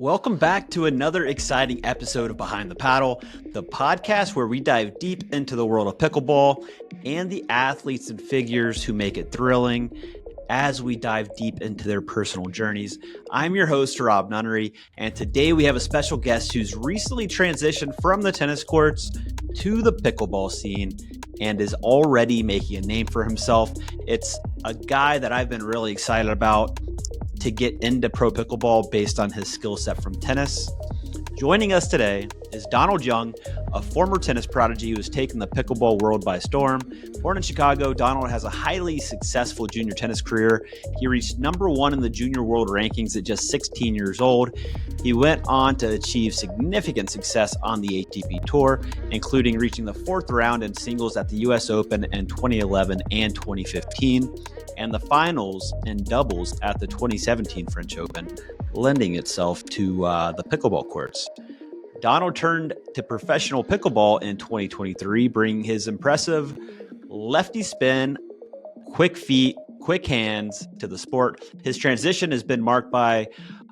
Welcome back to another exciting episode of Behind the Paddle, the podcast where we dive deep into the world of pickleball and the athletes and figures who make it thrilling as we dive deep into their personal journeys. I'm your host, Rob Nunnery, and today we have a special guest who's recently transitioned from the tennis courts to the pickleball scene and is already making a name for himself. It's a guy that I've been really excited about to get into pro pickleball based on his skill set from tennis. Joining us today is Donald Young, a former tennis prodigy who has taken the pickleball world by storm. Born in Chicago, Donald has a highly successful junior tennis career. He reached number one in the junior world rankings at just 16 years old. He went on to achieve significant success on the ATP Tour, including reaching the fourth round in singles at the US Open in 2011 and 2015, and the finals in doubles at the 2017 French Open, lending itself to the pickleball courts. Donald turned to professional pickleball in 2023, bringing his impressive lefty spin, quick feet, quick hands to the sport. His transition has been marked by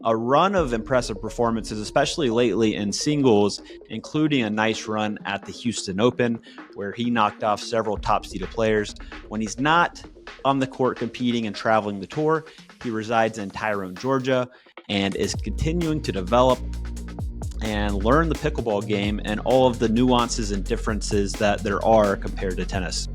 a run of impressive performances, especially lately in singles, including a nice run at the Houston Open, where he knocked off several top-seeded players. When he's not on the court competing and traveling the tour, he resides in Tyrone, Georgia, and is continuing to develop and learn the pickleball game and all of the nuances and differences that there are compared to tennis.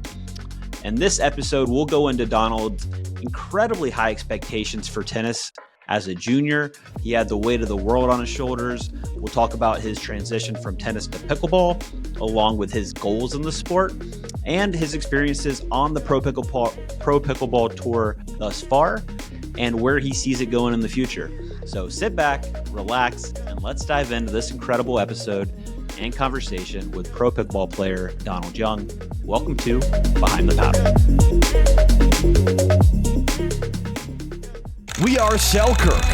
In this episode, we'll go into Donald's incredibly high expectations for tennis as a junior. He had the weight of the world on his shoulders. We'll talk about his transition from tennis to pickleball, along with his goals in the sport and his experiences on the Pro Pickleball Tour thus far and where he sees it going in the future. So sit back, relax, and let's dive into this incredible episode and conversation with pro pickleball player Donald Young. Welcome to Behind the Paddle. We are Selkirk.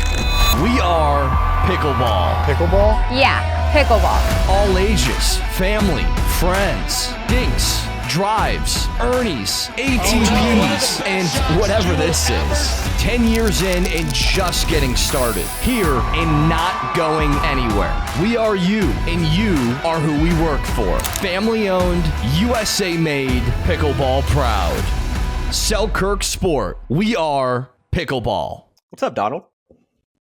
We are pickleball. Pickleball? Yeah, pickleball. All ages, family, friends, dinks, drives, Ernies, ATPs, and whatever this is. 10 years in and just getting started. Here and not going anywhere. We are you, and you are who we work for. Family owned, USA made, pickleball proud. Selkirk Sport. We are pickleball. What's up, Donald?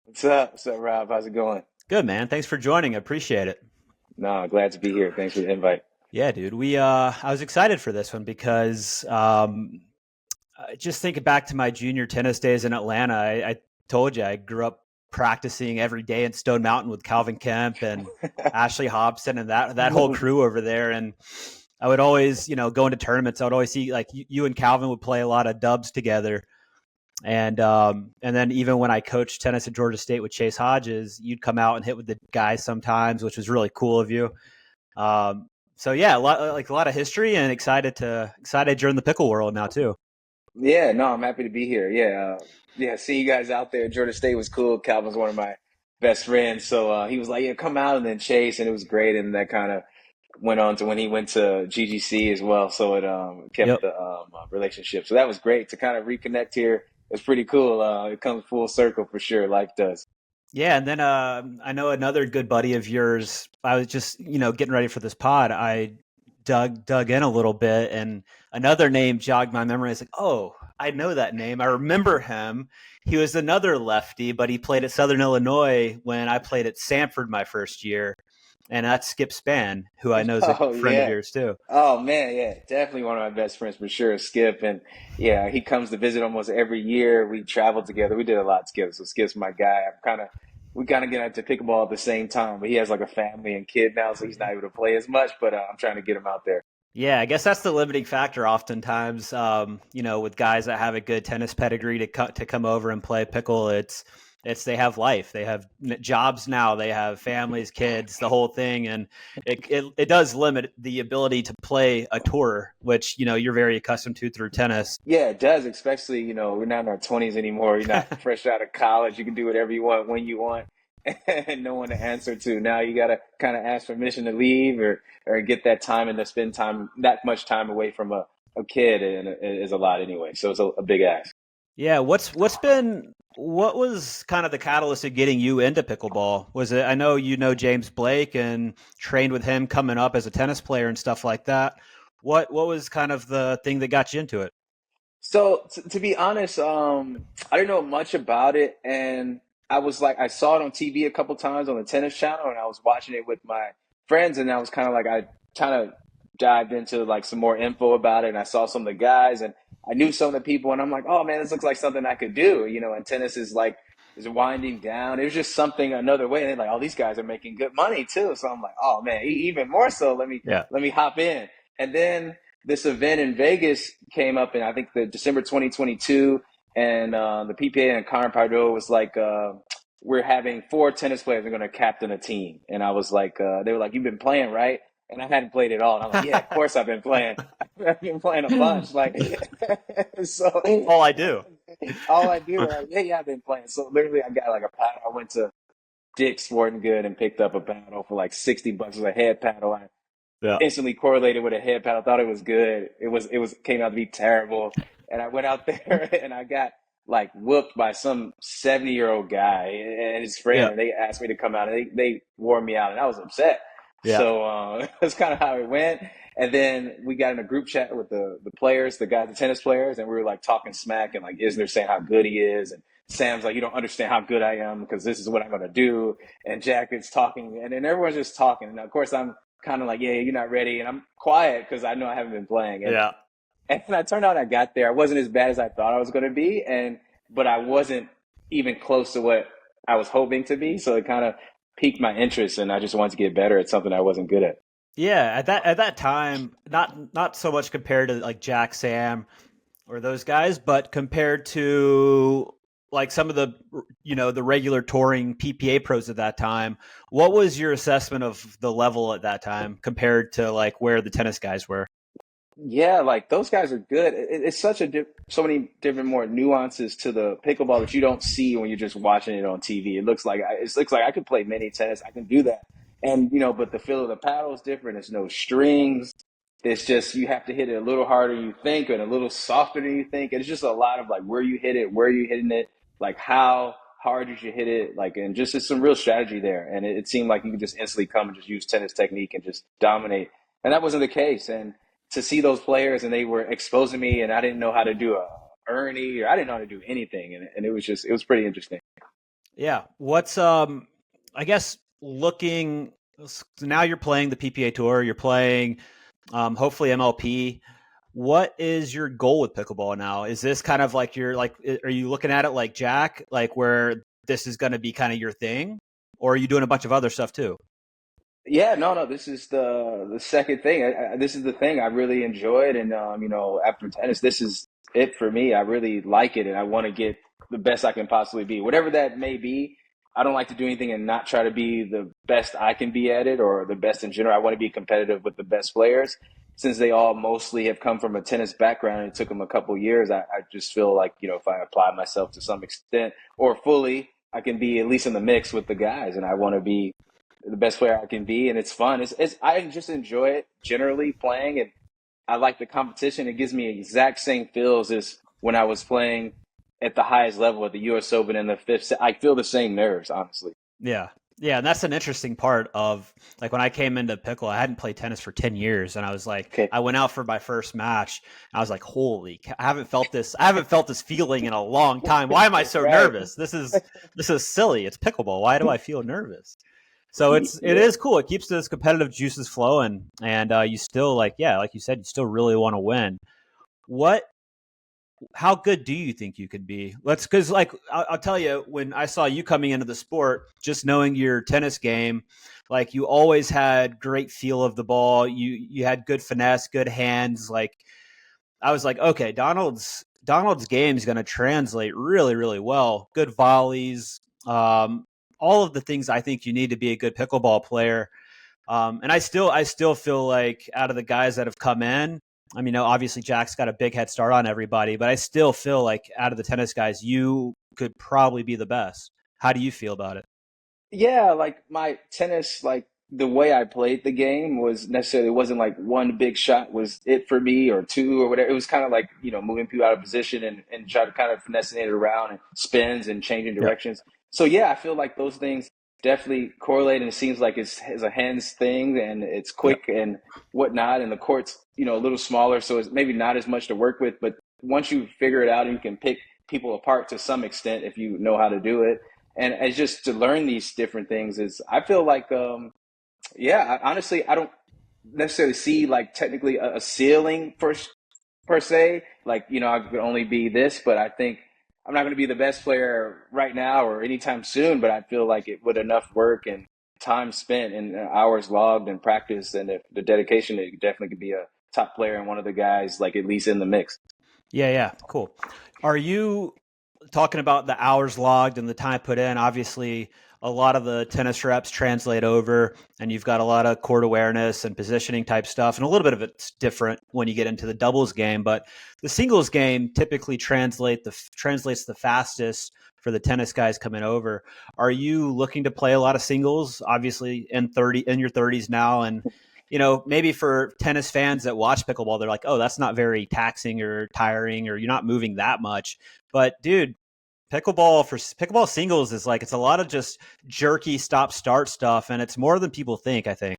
What's up? What's up, Rob? How's it going? Good, man. Thanks for joining. I appreciate it. No, glad to be here. Thanks for the invite. Yeah, dude. I was excited for this one because just thinking back to my junior tennis days in Atlanta, I told you I grew up practicing every day in Stone Mountain with Calvin Kemp and Ashley Hobson and that whole crew over there. And I would always, go into tournaments. I would always see like you and Calvin would play a lot of dubs together. And then even when I coached tennis at Georgia State with Chase Hodges, you'd come out and hit with the guys sometimes, which was really cool of you. So yeah, a lot of history, and excited during the pickle world now too. Yeah, no, I'm happy to be here. Yeah, see you guys out there. Georgia State was cool. Calvin's one of my best friends, so he was like, "Yeah, come out," and then Chase, and it was great. And that kind of went on to when he went to GGC as well. So it kept the relationship. So that was great to kind of reconnect here. It's pretty cool. It comes full circle for sure. Life does. Yeah, and then I know another good buddy of yours. I was just getting ready for this pod. I dug in a little bit, and another name jogged my memory. I was like, oh, I know that name. I remember him. He was another lefty, but he played at Southern Illinois when I played at Samford my first year. And that's Skip Spann, who I know is a friend of yours too. Oh man, yeah, definitely one of my best friends for sure, Skip. And yeah, he comes to visit almost every year. We traveled together. We did a lot together. So Skip's my guy. We kind of get into pickleball at the same time, but he has like a family and kid now, so he's not able to play as much. But I'm trying to get him out there. Yeah, I guess that's the limiting factor oftentimes. With guys that have a good tennis pedigree to come over and play pickle, it's they have life, they have jobs now, they have families, kids, the whole thing, and it does limit the ability to play a tour, which you're very accustomed to through tennis. Yeah, it does, especially we're not in our 20s anymore. You're not fresh out of college. You can do whatever you want when you want, and no one to answer to. Now you got to kind of ask permission to leave or get that time and to spend that much time away from a kid, and it is a lot anyway. So it's a big ask. Yeah, what's been What was kind of the catalyst of getting you into pickleball? Was it, I know you know James Blake and trained with him coming up as a tennis player and stuff like that. What was kind of the thing that got you into it? So to be honest, I didn't know much about it, and I was like, I saw it on TV a couple times on the tennis channel, and I was watching it with my friends, and I was kind of like, I kind of dived into like some more info about it, and I saw some of the guys, and I knew some of the people, and I'm like, oh man, this looks like something I could do, and tennis is like is winding down. It was just something another way, and they're like, oh, these guys are making good money too, so I'm like, oh man, even more so, Yeah. let me hop in, and then this event in Vegas came up in I think the December 2022, and the PPA and Karen Pardo was like, "We're having four tennis players. Are going to captain a team." And I was like, "They were like, you've been playing, right?" And I hadn't played at all. And I'm like, "Yeah, of course I've been playing. I've been playing a bunch." Like, so All I do. all I do, like, yeah, I've been playing. So literally, I got like a paddle. I went to Dick's Sporting Good and picked up a paddle for like $60. It was a head paddle. I Yeah. instantly correlated with a head pad. I thought it was good. It was came out to be terrible. And I went out there and I got like whooped by some 70-year-old guy and his friend. Yeah. And they asked me to come out and they wore me out and I was upset. Yeah. So that's kind of how it went. And then we got in a group chat with the players, the guys, the tennis players, and we were like talking smack and like Isner saying how good he is. And Sam's like, you don't understand how good I am because this is what I'm going to do. And Jack is talking. And then everyone's just talking. And of course, I'm kind of like, yeah, you're not ready. And I'm quiet because I know I haven't been playing. Yeah. And then I turned out I got there. I wasn't as bad as I thought I was going to be. But I wasn't even close to what I was hoping to be. So it kind of piqued my interest and I just wanted to get better at something I wasn't good at. Yeah, at that time, not so much compared to like Jack, Sam, or those guys, but compared to like some of the the regular touring PPA pros at that time. What was your assessment of the level at that time compared to like where the tennis guys were? Yeah, like those guys are good. It's such so many different more nuances to the pickleball that you don't see when you're just watching it on TV. It looks like I could play mini tennis. I can do that, and but the feel of the paddle is different. There's no strings. It's just you have to hit it a little harder than you think and a little softer than you think. It's just a lot of like where you hit it, where you hitting it, like how hard you should hit it, like and just it's some real strategy there. And it seemed like you could just instantly come and just use tennis technique and just dominate. And that wasn't the case. And to see those players and they were exposing me and I didn't know how to do a Ernie or I didn't know how to do anything. And it was pretty interesting. Yeah. What's I guess looking so now you're playing the PPA tour, you're playing hopefully MLP. What is your goal with pickleball now? Is this kind of like are you looking at it like Jack, like where this is going to be kind of your thing, or are you doing a bunch of other stuff too? Yeah, no. This is the second thing. This is the thing I really enjoyed, and after tennis, this is it for me. I really like it, and I want to get the best I can possibly be, whatever that may be. I don't like to do anything and not try to be the best I can be at it or the best in general. I want to be competitive with the best players. Since they all mostly have come from a tennis background, and it took them a couple years. I just feel like if I apply myself to some extent or fully, I can be at least in the mix with the guys, and I want to be the best player I can be, and it's fun. It's I just enjoy it generally playing, and I like the competition. It gives me exact same feels as when I was playing at the highest level at the U.S. Open in the fifth set. I feel the same nerves, honestly. Yeah. Yeah, and that's an interesting part of like when I came into pickle, I hadn't played tennis for 10 years and I was like Okay, I went out for my first match. I was like, "Holy, I haven't felt this. I haven't felt this feeling in a long time. Why am I so right? nervous? This is silly. It's pickleball. Why do I feel nervous?" So it Yeah. is cool. It keeps those competitive juices flowing and you still like you said, you still really want to win. What how good do you think you could be? Let's because like I'll tell you when I saw you coming into the sport, just knowing your tennis game, like you always had great feel of the ball. You had good finesse, good hands. Like I was like, okay, Donald's game is going to translate really really well. Good volleys, all of the things I think you need to be a good pickleball player. And I still feel like out of the guys that have come in, I mean, obviously Jack's got a big head start on everybody, but I still feel like out of the tennis guys, you could probably be the best. How do you feel about it? Yeah, like my tennis, like the way I played the game was necessarily wasn't like one big shot was it for me or two or whatever. It was kind of like, moving people out of position and try to kind of finesse it around and spins and changing Yep. directions. So yeah, I feel like those things definitely correlate and it seems like it's a hands thing and it's Yep. quick and whatnot. And the court's, a little smaller. So it's maybe not as much to work with, but once you figure it out and you can pick people apart to some extent if you know how to do it. And it's just to learn these different things is I feel like yeah, honestly, I don't necessarily see like technically a ceiling per se. Like, I could only be this, but I think I'm not going to be the best player right now or anytime soon. But I feel like it with enough work and time spent and hours logged and practice and the dedication, it definitely could be a top player and one of the guys like at least in the mix. Yeah, cool. Are you talking about the hours logged and the time put in? Obviously, a lot of the tennis reps translate over, and you've got a lot of court awareness and positioning type stuff, and a little bit of it's different when you get into the doubles game. But the singles game typically translates the fastest for the tennis guys coming over. Are you looking to play a lot of singles? Obviously, in your 30s now, and maybe for tennis fans that watch pickleball, they're like, oh, that's not very taxing or tiring, or you're not moving that much. But dude, pickleball singles is like, it's a lot of just jerky stop start stuff. And it's more than people think, I think.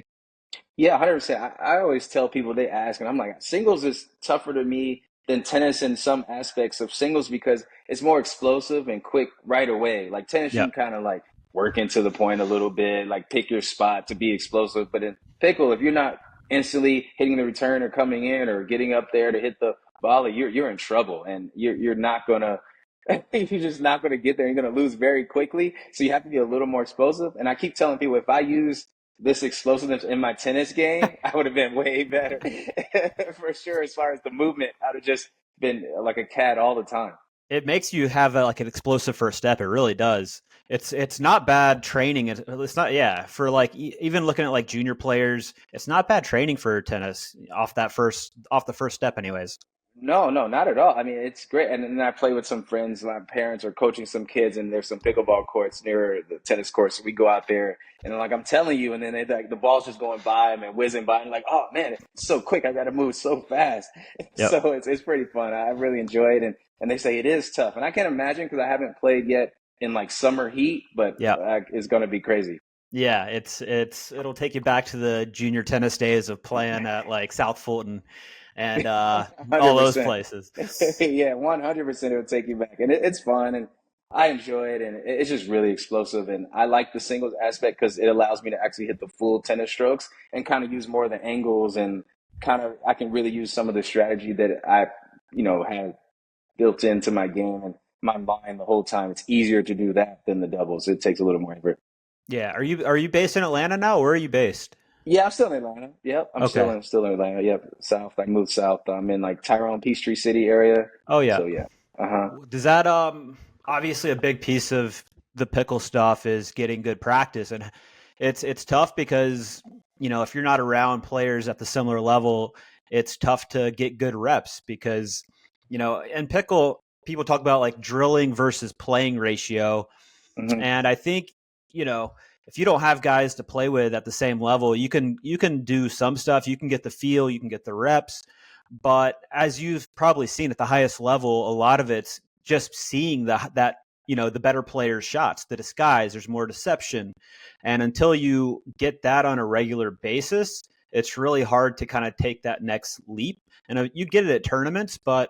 Yeah, 100%. I always tell people they ask, and I'm like, singles is tougher to me than tennis in some aspects of singles because it's more explosive and quick right away. Like tennis, you Yeah. can kind of like work into the point a little bit, like pick your spot to be explosive. But in pickle, if you're not instantly hitting the return or coming in or getting up there to hit the volley, you're in trouble, and you're not gonna. You're just not going to get there. You're going to lose very quickly. So you have to be a little more explosive. And I keep telling people if I use this explosiveness in my tennis game, I would have been way better for sure. As far as the movement, I'd have just been like a cat all the time. It makes you have like an explosive first step. It really does. It's not bad training. It's not, yeah, for like even looking at like junior players, it's not bad training for tennis off the first step anyways. No, no, not at all. I mean, it's great. And then I play with some friends. My parents are coaching some kids, and there's some pickleball courts near the tennis courts. So we go out there, and like I'm telling you, and then they like the ball's just going by them and whizzing by, and like, oh man, it's so quick. I got to move so fast. Yep. So it's pretty fun. I really enjoy it, and they say it is tough, and I can't imagine because I haven't played yet in like summer heat, but Yeah. it's going to be crazy. Yeah, it'll take you back to the junior tennis days of playing at like South Fulton and all those 100%. places. Yeah, 100% it would take you back. And it's fun and I enjoy it and it's just really explosive. And I like the singles aspect because it allows me to actually hit the full tennis strokes and kind of use more of the angles and kind of I can really use some of the strategy that I, have built into my game and my mind the whole time. It's easier to do that than the doubles. It takes a little more effort. Yeah, are you based in Atlanta now? Where are you based? Yeah, I'm still in Atlanta. Yep, I'm still Okay. in still in Atlanta. Yep, south. I moved south. I'm in like Tyrone, Peachtree City area. Oh yeah. So yeah. Uh-huh. Does that obviously a big piece of the pickle stuff is getting good practice, and it's tough because if you're not around players at the similar level, it's tough to get good reps because in pickle people talk about like drilling versus playing ratio. Hmm. And I think, you know, if you don't have guys to play with at the same level, you can do some stuff, you can get the feel, you can get the reps, but as you've probably seen at the highest level, a lot of it's just seeing the better players' shots, the disguise, there's more deception. And until you get that on a regular basis, it's really hard to kind of take that next leap. And you get it at tournaments, but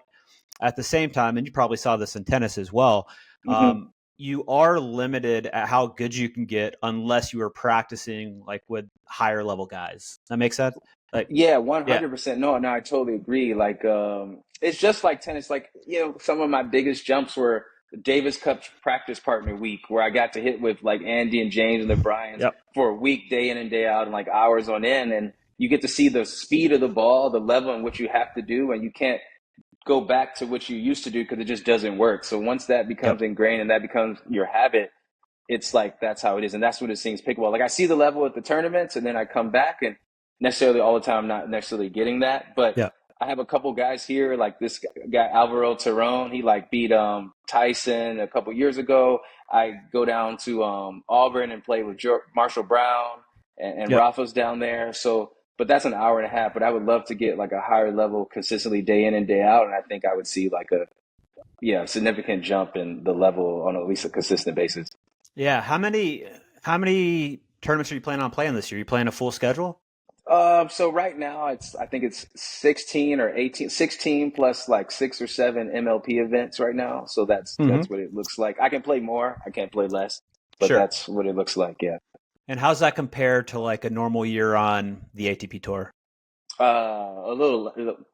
at the same time, and you probably saw this in tennis as well, Hmm. you are limited at how good you can get unless you are practicing like with higher level guys. That makes sense? Like, Yeah, yeah, 100%. No, no, I totally agree. Like, it's just like tennis. Like, some of my biggest jumps were the Davis Cup practice partner week, where I got to hit with like Andy and James and the Bryans yep, for a week, day in and day out, and like hours on end. And you get to see the speed of the ball, the level in which you have to do, and you can't go back to what you used to do because it just doesn't work. So once that yep, becomes ingrained and that becomes your habit, it's like that's how it is, and that's what it seems pickleball. Like I see the level at the tournaments, and then I come back, and necessarily all the time, I'm not necessarily getting that, but yep, I have a couple guys here, like this guy Alvaro Terron. He like beat Tyson a couple years ago. I go down to Auburn and play with Marshall Brown. and Yep. Rafa's down there. So, but that's an hour and a half. But I would love to get like a higher level consistently day in and day out, and I think I would see like a significant jump in the level on at least a consistent basis. Yeah. How many tournaments are you planning on playing this year? You playing a full schedule? So right now I think it's 16 or 18, 16 plus like 6 or 7 MLP events right now. So that's Mm-hmm. what it looks like. I can play more, I can't play less, but Sure. that's what it looks like. Yeah. And how's that compare to like a normal year on the ATP tour?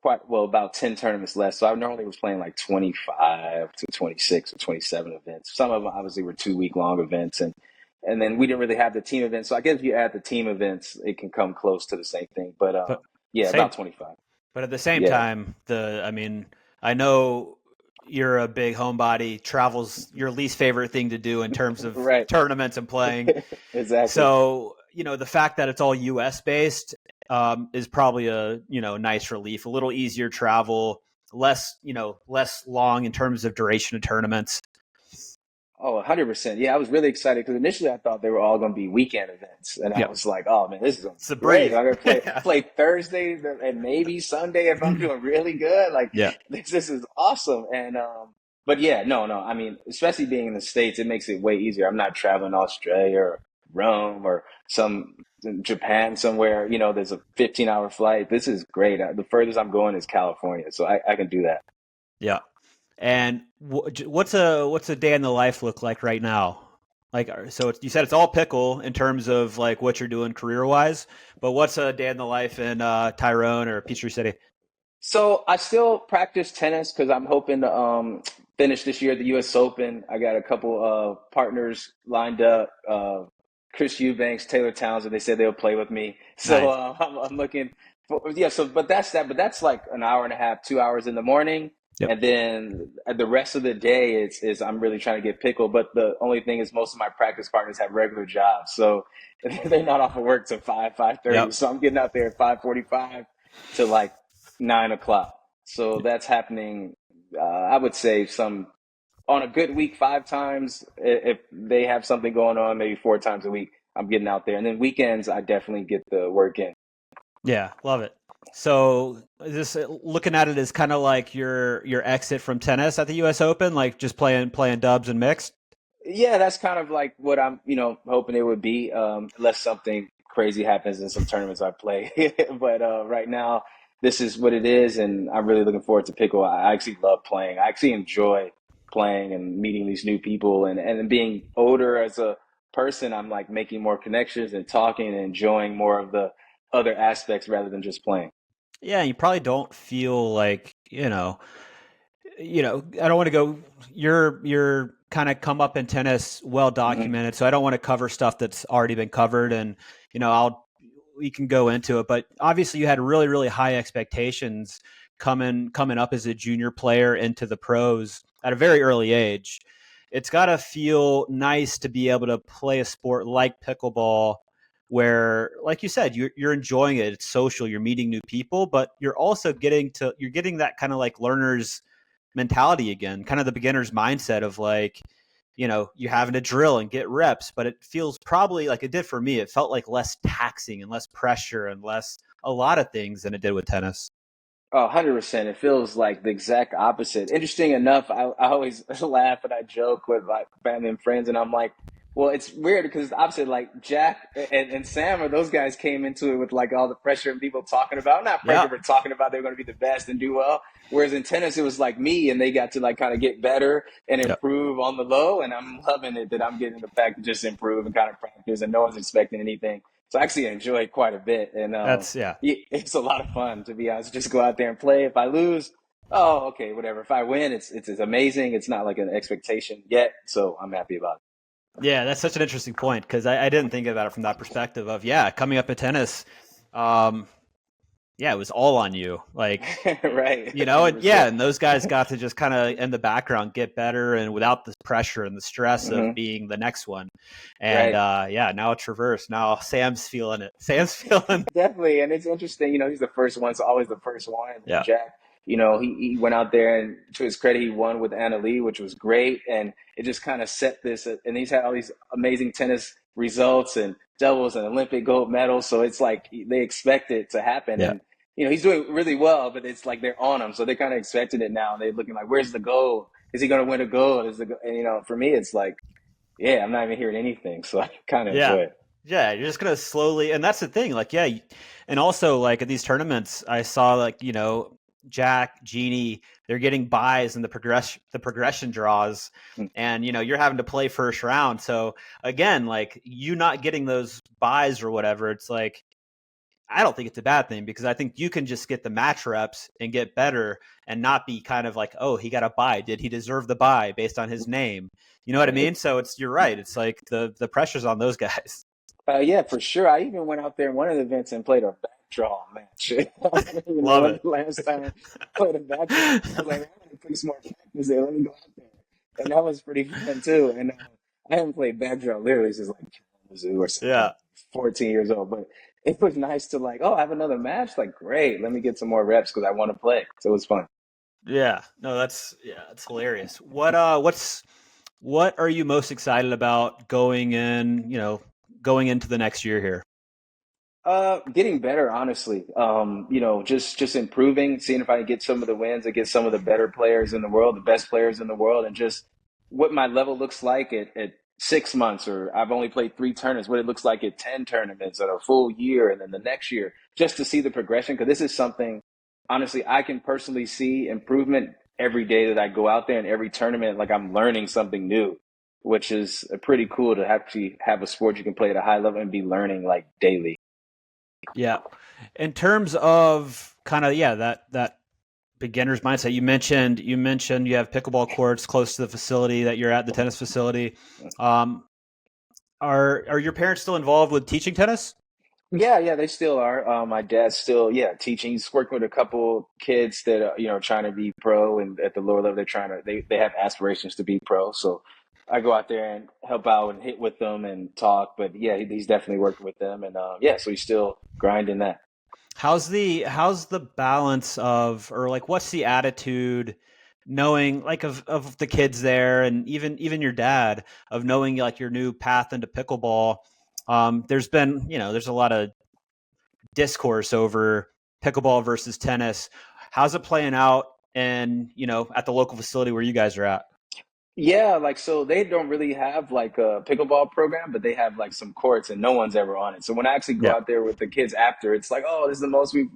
Quite well, about 10 tournaments less. So I normally was playing like 25 to 26 or 27 events. Some of them obviously were 2 week long events, and then we didn't really have the team events. So I guess if you add the team events, it can come close to the same thing. But But yeah, same. about 25. But at the same Yeah, time, I mean, I know you're a big homebody. Travel's your least favorite thing to do in terms of right. tournaments and playing. Exactly. So, the fact that it's all US based is probably a, nice relief, a little easier travel, less long in terms of duration of tournaments. Oh, 100%. Yeah, I was really excited because initially I thought they were all going to be weekend events, and I Yep. was like, "Oh man, this is going to It's be a great! breeze. I'm going to play Yeah. play Thursday and maybe Sunday if I'm doing really good. Like Yeah. this is awesome." And but yeah, no. I mean, especially being in the States, it makes it way easier. I'm not traveling to Australia or Rome or some Japan somewhere. There's a 15-hour flight. This is great. The furthest I'm going is California, so I can do that. Yeah. And what's a day in the life look like right now? Like, so you said it's all pickle in terms of like what you're doing career wise, but what's a day in the life in Tyrone or Peachtree City? So I still practice tennis because I'm hoping to finish this year at the U.S. Open. I got a couple of partners lined up. Chris Eubanks, Taylor Townsend. They said they'll play with me. So Nice. I'm looking for yeah. So but that's that. But that's like an hour and a half, 2 hours in the morning, Yep. and then the rest of the day is I'm really trying to get pickled. But the only thing is most of my practice partners have regular jobs, so they're not off of work till 5:30. Yep. So I'm getting out there at 5:45 to like 9 o'clock. So that's happening. I would say some on a good week 5 times. If they have something going on, maybe 4 times a week. I'm getting out there, and then weekends I definitely get the work in. Yeah, love it. So is this looking at it as kind of like your exit from tennis at the U.S. Open, like just playing dubs and mixed? Yeah, that's kind of like what I'm, hoping it would be, unless something crazy happens in some tournaments I play. But right now, this is what it is, and I'm really looking forward to pickle. I actually love playing. I actually enjoy playing and meeting these new people, and being older as a person, I'm like making more connections and talking and enjoying more of the other aspects rather than just playing. Yeah, you probably don't feel like I don't want to go. You're kind of come up in tennis, well Hmm. documented. So I don't want to cover stuff that's already been covered, and I'll we can go into it. But obviously, you had really really high expectations coming up as a junior player into the pros at a very early age. It's got to feel nice to be able to play a sport like pickleball where, like you said, you're enjoying it. It's social. You're meeting new people, but you're getting that kind of like learners mentality again, kind of the beginner's mindset of like, you're having to drill and get reps, but it feels probably like it did for me. It felt like less taxing and less pressure and less a lot of things than it did with tennis. Oh, 100%. It feels like the exact opposite. Interesting enough, I always laugh and I joke with my family and friends, and I'm like, well, it's weird because it's opposite. Like Jack and Sam, or those guys came into it with like all the pressure and people talking about, not pressure, Yeah. but talking about they're going to be the best and do well. Whereas in tennis, it was like me, and they got to like kind of get better and Yep. improve on the low. And I'm loving it that I'm getting the fact to just improve and kind of practice, and no one's expecting anything. So I actually enjoy it quite a bit. And Yeah. yeah, it's a lot of fun to be honest. Just go out there and play. If I lose, oh, okay, whatever. If I win, it's amazing. It's not like an expectation yet, so I'm happy about Yeah, that's such an interesting point because I didn't think about it from that perspective of, coming up in tennis. Um, yeah, it was all on you. Like, it. Right, And 100%. and those guys got to just kind of in the background get better and without the pressure and the stress of Hmm. being the next one. And Right, now it's reversed. Now Sam's feeling it. Sam's feeling. definitely. And it's interesting. He's the first one, so always the first one. And then Yeah. Jack, he went out there, and to his credit, he won with Anna Lee, which was great. And it just kind of set this. And he's had all these amazing tennis results and doubles and Olympic gold medals. So it's like they expect it to happen. Yeah. And, he's doing really well, but it's like they're on him. So they kind of expected it now. And they're looking like, where's the gold? Is he going to win a gold? And, for me, it's like, yeah, I'm not even hearing anything. So I kind of Yeah. enjoy it. Yeah, you're just gonna slowly, and that's the thing. Like, yeah, and also like at these tournaments, I saw like Jack, Jeannie, they're getting buys in the progression draws, and you're having to play first round. So again, like you not getting those buys or whatever, it's like I don't think it's a bad thing because I think you can just get the match reps and get better and not be kind of like, oh, he got a buy. Did he deserve the buy based on his name? You know what I mean? So you're right. It's like the pressure's on those guys. Yeah, for sure. I even went out there in one of the events and played a back draw match. Love One it. last time I played a back draw. I was like, I'm gonna put some more practice there. Let me go out there, and that was pretty fun too. And I haven't played back draw literally since like Kalamazoo or something, Yeah. like 14 years old. But it was nice to like, oh, I have another match. Like, great. Let me get some more reps because I want to play. So it was fun. Yeah. No, that's hilarious. What are you most excited about going into the next year here? Getting better, honestly. Just improving, seeing if I can get some of the wins against some of the better players in the world, the best players in the world, and just what my level looks like at 6 months, or I've only played 3 tournaments, what it looks like at 10 tournaments or a full year, and then the next year, just to see the progression. Because this is something, honestly, I can personally see improvement every day that I go out there, and every tournament, like I'm learning something new, which is pretty cool to actually have a sport you can play at a high level and be learning like daily. Yeah. In terms of kind of that beginner's mindset, you mentioned you have pickleball courts close to the facility that you're at, the tennis facility. Um, are your parents still involved with teaching tennis? Yeah, yeah, they still are. My dad's still, yeah, teaching. He's working with a couple kids that trying to be pro, and at the lower level, they have aspirations to be pro. So I go out there and help out and hit with them and talk. But yeah, he's definitely working with them, and yeah, so he's still grinding that. How's the balance of, or like what's the attitude knowing like of the kids there, and even your dad, of knowing like your new path into pickleball? There's a lot of discourse over pickleball versus tennis. How's it playing out and at the local facility where you guys are at? Yeah, like so they don't really have like a pickleball program, but they have like some courts, and no one's ever on it. So when I actually go Yeah. out there with the kids after, it's like, oh, this is the most we've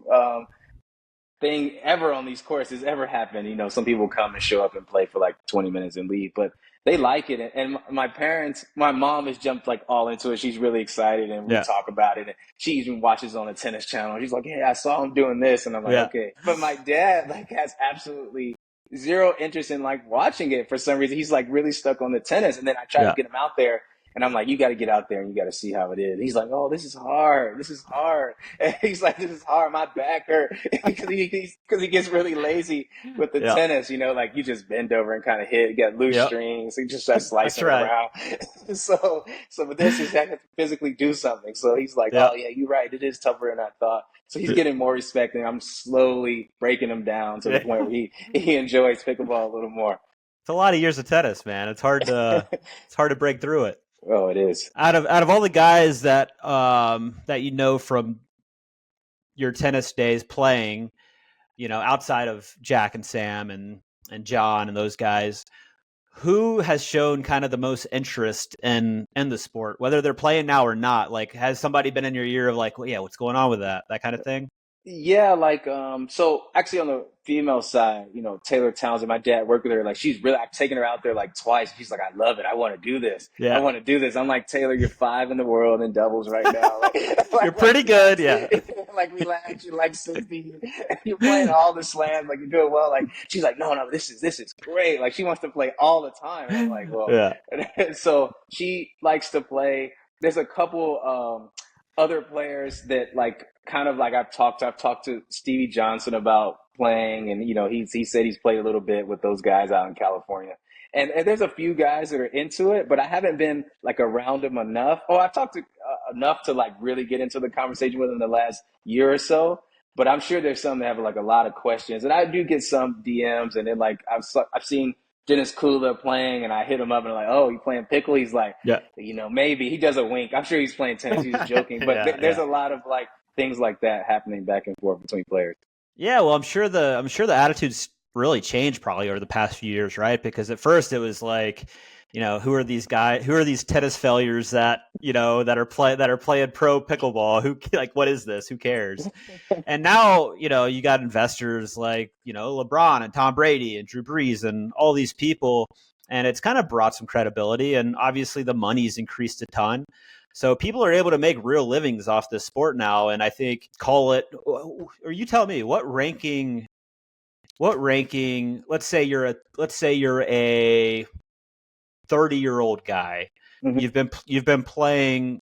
thing ever on these courses ever happened. Some people come and show up and play for like 20 minutes and leave, but they like it. And my parents, my mom has jumped like all into it. She's really excited, and we Yeah. talk about it. And she even watches on the tennis channel. She's like, hey, I saw him doing this. And I'm like, Yeah. okay. But my dad like has absolutely zero interest in like watching it for some reason. He's like really stuck on the tennis. And then I try to Yeah. get him out there. And I'm like, you got to get out there and you got to see how it is. He's like, oh, this is hard. This is hard. And he's like, this is hard. My back hurt because he gets really lazy with the Yeah. tennis. Like you just bend over and kind of hit. You got loose Yep. strings. He just starts That's slicing it right. around. So with this, he's having to physically do something. So he's like, Yeah. oh yeah, you're right. It is tougher than I thought. So he's getting more respect, and I'm slowly breaking him down to the Yeah. point where he enjoys pickleball a little more. It's a lot of years of tennis, man. It's hard to break through it. Oh, it is. Out of all the guys that from your tennis days playing, outside of Jack and Sam and John and those guys, who has shown kind of the most interest in the sport, whether they're playing now or not? Like, has somebody been in your ear of like, well, yeah, what's going on with that kind of thing? Yeah, like so actually on the female side, Taylor Townsend, my dad worked with her, like she's really I've taken her out there like twice. She's like, I love it. I want to do this. I Yeah. want to do this. I'm like, Taylor, you're 5 in the world in doubles right now. You're pretty good. Yeah. Like relax, you're like 60. You're playing all the slams, like you're doing well. Like she's like, no, this is great. Like she wants to play all the time. And I'm like, well, Yeah. so she likes to play. There's a couple other players that like kind of like I've talked to Stevie Johnson about playing, and he said he's played a little bit with those guys out in California. And there's a few guys that are into it, but I haven't been like around them enough. Oh, I've talked to enough to like really get into the conversation with them the last year or so. But I'm sure there's some that have like a lot of questions, and I do get some DMs, and then like I've seen Dennis Kula playing, and I hit him up and I'm like, oh, you playing pickle? He's like, Yeah. maybe. He does a wink. I'm sure he's playing tennis. He's joking, but Yeah, there's yeah. a lot of like things like that happening back and forth between players. Yeah, well, I'm sure the attitudes really changed probably over the past few years, right? Because at first it was like, who are these guys? Who are these tennis failures that that are playing pro pickleball? Who like what is this? Who cares? And now you got investors like LeBron and Tom Brady and Drew Brees and all these people, and it's kind of brought some credibility, and obviously the money's increased a ton. So people are able to make real livings off this sport now, and I think call it, or you tell me what ranking. What ranking? Let's say you're a 30-year-old guy. Mhm. You've been playing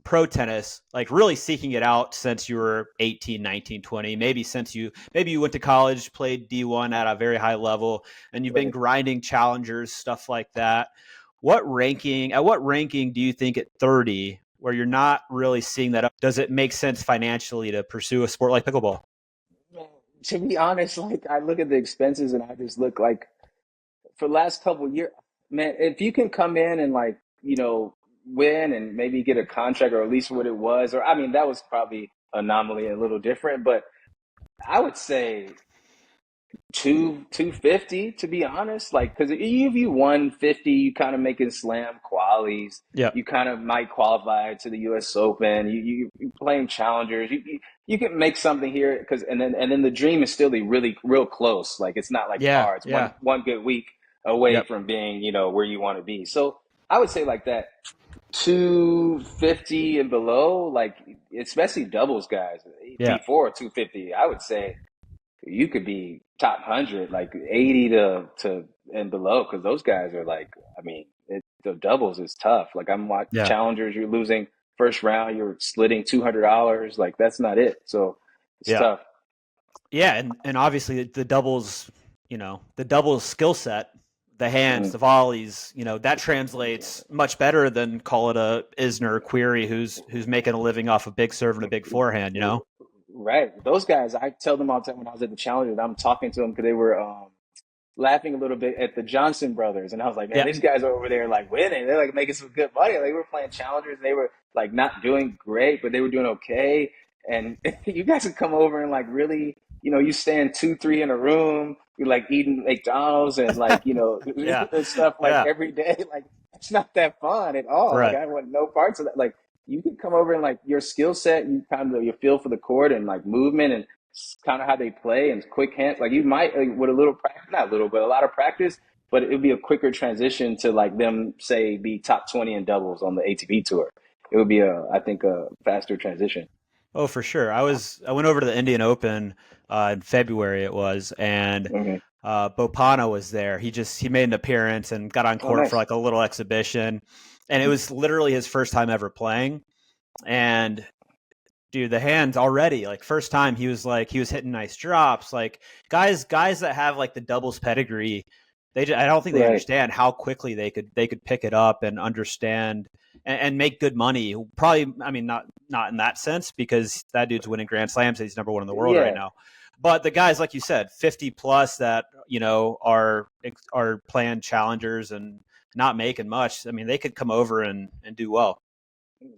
pro tennis, like really seeking it out since you were 18, 19, 20, maybe maybe you went to college, played D1 at a very high level, and you've been Right. grinding challengers, stuff like that. At what ranking do you think at 30, where you're not really seeing that up, does it make sense financially to pursue a sport like pickleball? To be honest, like I look at the expenses and I just look like for the last couple of years, man, if you can come in and like, win and maybe get a contract or at least what it was, or I mean, that was probably anomaly a little different, but I would say 250 to be honest, like because if you won 50, you kind of making slam qualies, Yeah. you kind of might qualify to the US Open, you playing challengers, you can make something here because and then the dream is still really real close, like it's not like Yeah. far, it's Yeah. one good week away Yep. from being where you want to be. So I would say like that 250 and below, like especially doubles guys, Yeah. before 250, I would say you could be top 100, like 80 to and below, because those guys are like, I mean, the doubles is tough. Like I'm watching Yeah. challengers, you're losing first round, you're splitting $200. Like that's not it. So it's Yeah. tough. Yeah, and obviously the doubles skill set, the hands, Mhm. the volleys, that translates much better than call it a Isner or Query who's making a living off a big serve and a big forehand. Right. Those guys, I tell them all the time when I was at the Challenger, I'm talking to them because they were laughing a little bit at the Johnson brothers. And I was like, man, Yeah. these guys are over there like winning. They're like making some good money. Like we were playing challengers. They were like not doing great, but they were doing okay. And you guys would come over and like really, you stand 2, 3 in a room. You're like eating McDonald's and like, Yeah. and stuff like Yeah. every day. Like it's not that fun at all. Like Right. I want no parts of that. Like you could come over and like your skill set, you kind of your feel for the court and like movement and kind of how they play and quick hands. Like you might like, with a little practice, not little, but a lot of practice. But it would be a quicker transition to like them say be top 20 in doubles on the ATP tour. It would be I think a faster transition. Oh, for sure. I went over to the Indian Open in February it was, and Hmm. Bopana was there. He made an appearance and got on Oh, court for nice. like a little exhibition, and it was literally his first time ever playing. And dude, the hands already, like first time he was hitting nice drops. Like guys that have like the doubles pedigree, I don't think they Right. understand how quickly they could pick it up and understand and make good money. Probably, I mean, not in that sense because that dude's winning Grand Slams and he's number one in the world right Yeah. now. But the guys, like you said, 50 plus that are playing challengers and not making much. I mean, they could come over and do well.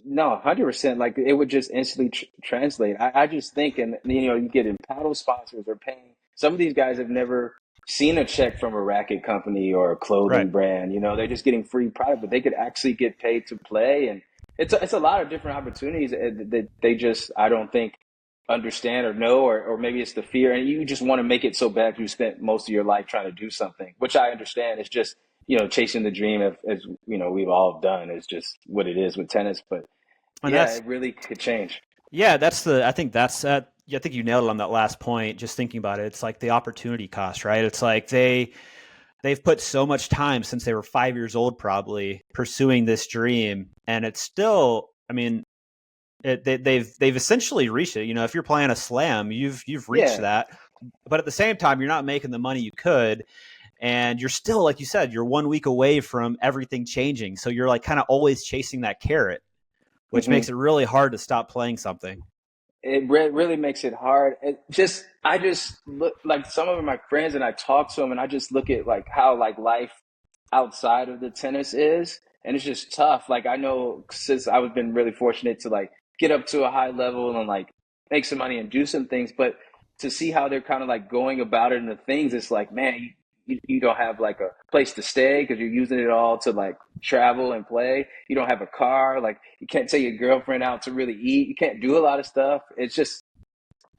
No, 100%. Like it would just instantly translate. I just think, and you get in paddle sponsors or paying. Some of these guys have never seen a check from a racket company or a Right. clothing brand. They're just getting free product, but they could actually get paid to play. And it's a lot of different opportunities that they just, I don't think, understand or know, or maybe it's the fear. And you just want to make it so bad you spent most of your life trying to do something, which I understand. It's just, chasing the dream as we've all done is just what it is with tennis. But And yeah, that's it really could change. Yeah, I think you nailed it on that last point. Just thinking about it, it's like the opportunity cost, right? It's like they've put so much time since they were 5 years old, probably pursuing this dream, and it's still. I mean, they've essentially reached it. If you're playing a slam, you've reached Yeah. that, but at the same time, you're not making the money you could, and you're still, like you said, you're 1 week away from everything changing. So you're like kind of always chasing that carrot, which Hmm. makes it really hard to stop playing something. really makes it hard. I just look like some of my friends and I talk to them and I just look at like how like life outside of the tennis is, and it's just tough. Like I know since I've been really fortunate to like get up to a high level and like make some money and do some things, but to see how they're kind of like going about it and the things, it's like, man, you don't have like a place to stay because you're using it all to like travel and play. You don't have a car. Like you can't take your girlfriend out to really eat. You can't do a lot of stuff. It's just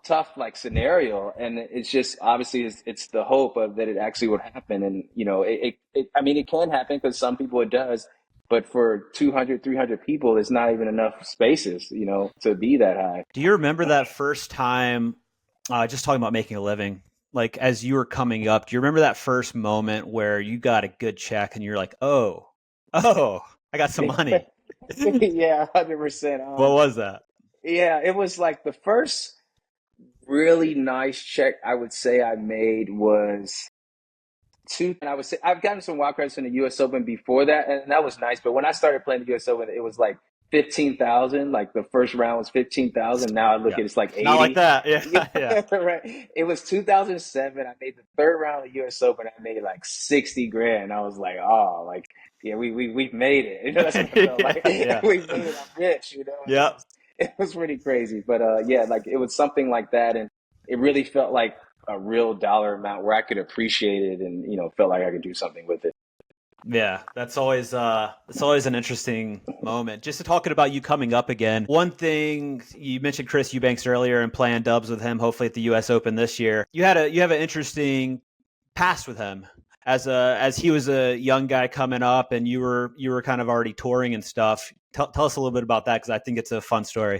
tough like scenario, and it's just obviously it's the hope of that it actually would happen. And you know I mean it can happen because some people it does, but for 200, 300 people it's not even enough spaces, you know, to be that high. Do you remember that first time, just talking about making a living, like as you were coming up, do you remember that first moment where you got a good check and you're like, oh, I got some money? Yeah, 100%. What was that? Yeah, it was like the first really nice check I would say I made was two. And I would say I've gotten some wild cards in the U.S. Open before that, and that was nice. But when I started playing the U.S. Open, it was like 15,000. Like the first round was 15,000. Now I look Yeah. at it's like Not like 80. that. Yeah. Yeah, Yeah. right. It was 2007. I made the third round of the U.S. Open. I made like 60 grand. I was like, oh, like yeah, we've made it. You know, that's what I felt like. Yeah. We made it. I'm rich. You know, and Yeah. it was pretty crazy. But yeah, like it was something like that, and it really felt like a real dollar amount where I could appreciate it, and you know, felt like I could do something with it. Yeah, that's always an interesting moment. Just to talking about you coming up again. One thing you mentioned Chris Eubanks earlier and playing dubs with him, hopefully at the U.S. Open this year. You have an interesting past with him as he was a young guy coming up, and you were kind of already touring and stuff. Tell us a little bit about that because I think it's a fun story.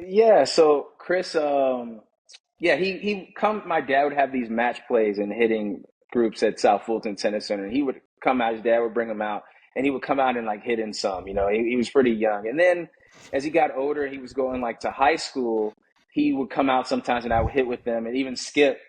Yeah, so Chris, yeah, he come. My dad would have these match plays and hitting groups at South Fulton Tennis Center, and he would come out. His dad would bring him out, and he would come out and like hit in some. You know, he was pretty young, and then as he got older, he was going like to high school. He would come out sometimes, and I would hit with them, and even Skip,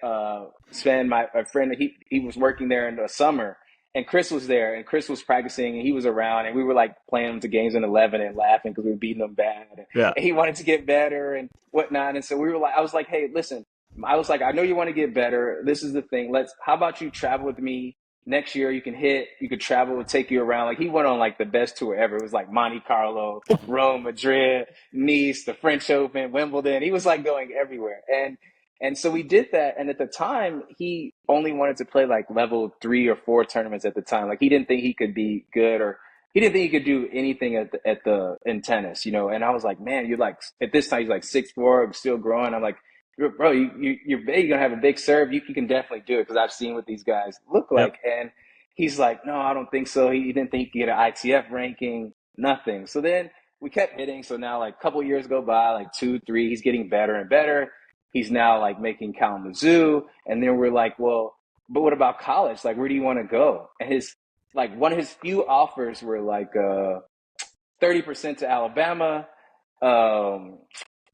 Sven, my a friend, he was working there in the summer, and Chris was there, and Chris was practicing, and he was around, and we were like playing him to games in 11 and laughing because we were beating him bad, Yeah. and he wanted to get better and whatnot, and so we were like, I was like, hey, listen, I was like, I know you want to get better. This is the thing. How about you travel with me next year? You can hit, you could travel, we'll take you around. Like he went on like the best tour ever. It was like Monte Carlo, Rome, Madrid, Nice, the French Open, Wimbledon. He was like going everywhere. And so we did that. And at the time, he only wanted to play like level 3 or 4 tournaments at the time. Like he didn't think he could be good, or he didn't think he could do anything in tennis, you know. And I was like, man, you're like at this time he's like 6'4", still growing. I'm like, bro, you're big. You're gonna have a big serve. You can definitely do it because I've seen what these guys look Yep. like. And he's like, no, I don't think so. He didn't think he could get an ITF ranking. Nothing. So then we kept hitting. So now like a couple years go by, like 2, 3. He's getting better and better. He's now like making Kalamazoo. And then we're like, well, but what about college? Like, where do you want to go? And his like one of his few offers were like 30% to Alabama. Um,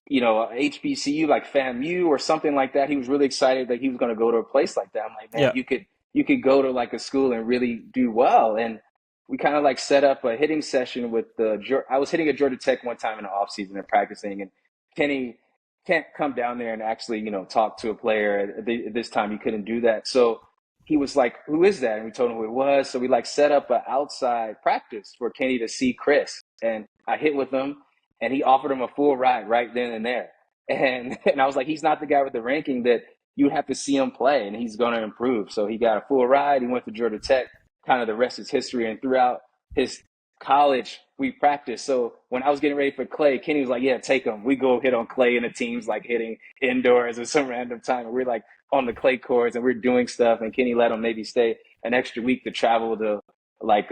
you know, HBCU like FAMU or something like that. He was really excited that he was going to go to a place like that. I'm like, man, Yeah. you could go to like a school and really do well. And we kind of like set up a hitting session with I was hitting at Georgia Tech one time in the off season and practicing, and Kenny can't come down there and actually, you know, talk to a player. At this time, he couldn't do that. So he was like, who is that? And we told him who it was. So we like set up an outside practice for Kenny to see Chris. And I hit with him, and he offered him a full ride right then and there. And I was like, he's not the guy with the ranking that you have to see him play, and he's going to improve. So he got a full ride. He went to Georgia Tech. Kind of the rest is history. And throughout his college, we practiced. So when I was getting ready for clay, Kenny was like, yeah, take him. We go hit on clay, and the team's like hitting indoors at some random time. And we're like on the clay courts, and we're doing stuff. And Kenny let him maybe stay an extra week to travel to like